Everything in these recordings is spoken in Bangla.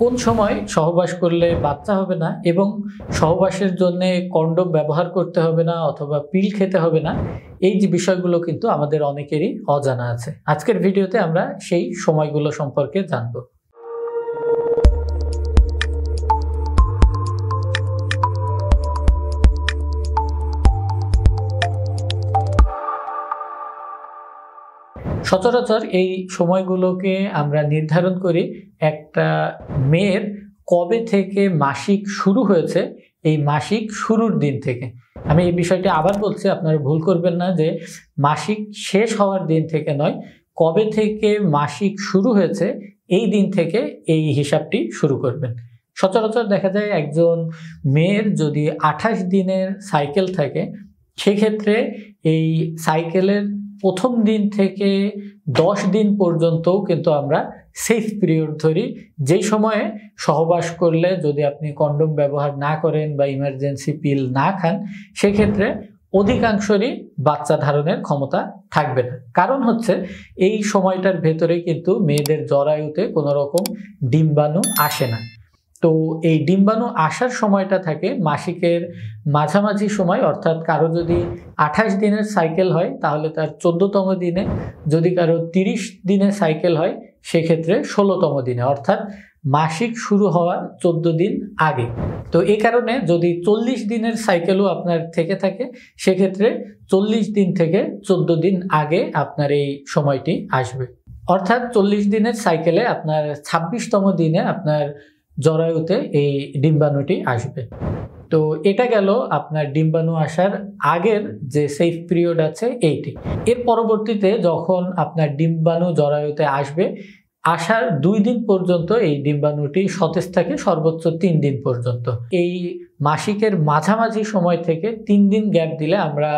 কোন সময় সহবাস করলে বাচ্চা হবে না এবং সহবাসের জন্য কন্ডোম ব্যবহার করতে হবে না অথবা পিল খেতে হবে না, এই যে বিষয়গুলো কিন্তু আমাদের অনেকেরই অজানা আছে। আজকের ভিডিওতে আমরা সেই সময়গুলো সম্পর্কে জানব। সচরাচর এই সময়গুলোকে আমরা নির্ধারণ করি একটা মেয়ের কবে থেকে মাসিক শুরু হয়েছে এই মাসিক শুরুর দিন থেকে। আমি এই বিষয়টি আবার বলছি, আপনারা ভুল করবেন না যে মাসিক শেষ হওয়ার দিন থেকে নয়, কবে থেকে মাসিক শুরু হয়েছে এই দিন থেকে এই হিসাবটি শুরু করবেন। সচরাচর দেখা যায় একজন মেয়ের যদি 28 দিনের সাইকেল থাকে, সেক্ষেত্রে এই সাইকেলের প্রথম দিন থেকে 10 দিন পর্যন্তও কিন্তু আমরা সেফ পিরিয়ড ধরি, যেই সময়ে সহবাস করলে যদি আপনি কন্ডোম ব্যবহার না করেন বা ইমার্জেন্সি পিল না খান, সেক্ষেত্রে অধিকাংশেরই বাচ্চা ধারণের ক্ষমতা থাকবে না। কারণ হচ্ছে এই সময়টার ভেতরে কিন্তু মেয়েদের জরায়ুতে কোনো রকম ডিম্বাণু আসে না। তো এই ডিম্বাণু আসার সময়টা থাকে মাসিকের মাঝামাঝি সময়, অর্থাৎ কারো যদি 28 দিনের সাইকেল হয় তাহলে তার 14তম দিনে, যদি কারো 30 দিনের সাইকেল হয় সেক্ষেত্রে 16তম দিনে, অর্থাৎ মাসিক শুরু হওয়ার 14 দিন আগে। তো এই কারণে যদি 40 দিনের সাইকেলও আপনার থেকে থাকে, সেক্ষেত্রে 40 দিন থেকে 14 দিন আগে আপনার এই সময়টি আসবে। অর্থাৎ 40 দিনের সাইকেলে আপনার 26তম দিনে আপনার জরায়ুতে এই ডিম্বাণুটি আসবে। তো এটা গেল আপনার ডিম্বাণু আসার আগের যে সেফ পিরিয়ড আছে এইটি। এর পরবর্তীতে যখন আপনার ডিম্বাণু জরায়ুতে আসবে, আসার 2 দিন পর্যন্ত এই ডিম্বাণুটি সতেজ থাকে, সর্বোচ্চ 3 দিন পর্যন্ত। এই মাসিকের মাঝামাঝি সময় থেকে 3 দিন গ্যাপ দিলে আমরা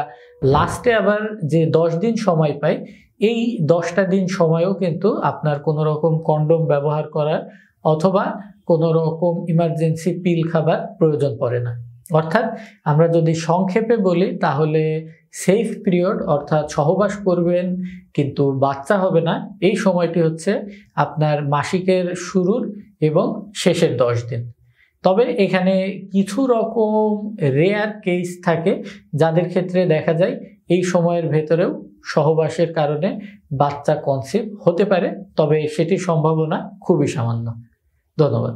লাস্টে আবার যে 10 দিন সময় পাই, এই 10টা দিন সময়ও কিন্তু আপনার কোনো রকম কন্ডোম ব্যবহার করার অথবা কোনো রকম ইমার্জেন্সি পিল খাবার প্রয়োজন পড়ে না। অর্থাৎ আমরা যদি সংক্ষেপে বলি তাহলে সেফ পিরিয়ড, অর্থাৎ সহবাস করবেন কিন্তু বাচ্চা হবে না, এই সময়টি হচ্ছে আপনার মাসিকের শুরুর এবং শেষের 10 দিন। তবে এখানে কিছু রকম রেয়ার কেস থাকে যাদের ক্ষেত্রে দেখা যায় এই সময়ের ভেতরেও সহবাসের কারণে বাচ্চা কনসিভ হতে পারে, তবে সেটির সম্ভাবনা খুবই সামান্য। ধন্যবাদ।